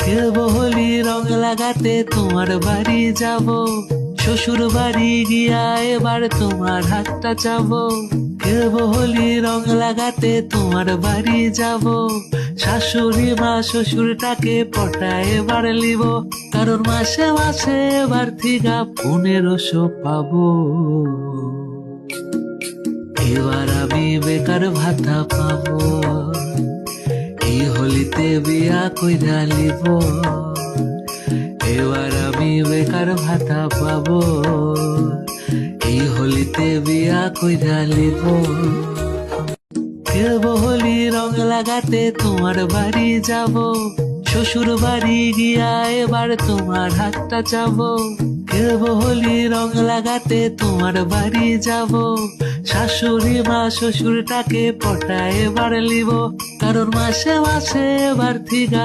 খেলবো হোলি রং লাগাতে তোমার বাড়ি যাব, শ্বশুর বাড়ি গিয়া এবার তোমার হাতটা চাবো। খেলবো হোলি রং লাগাতে তোমার বাড়ি যাব, শাশুড়ি মা শ্বশুরটাকে পটায় এবার লিব, কারণ মাসে মাসে এবার থিকা 1500 পাবো। এবার আমি বেকার ভাতা পাবো, এই হোলিতে বিয়া কইরা লিব। এবার আমি বেকার ভাতা পাবো, এই হোলিতে বিয়া কইরা লিব। খেলবো হোলি রং লাগাতে তোমার বাড়ি যাব, শ্বশুর বাড়ি গিয়া এবার তোমার হাতটা চাবো। খেলবো হোলি রং লাগাতে তোমার বাড়ি যাব, শাশুড়ি মা শ্বশুরটাকে পটায় এবার লিব, কারণ মাসে মাসে এবার থিকা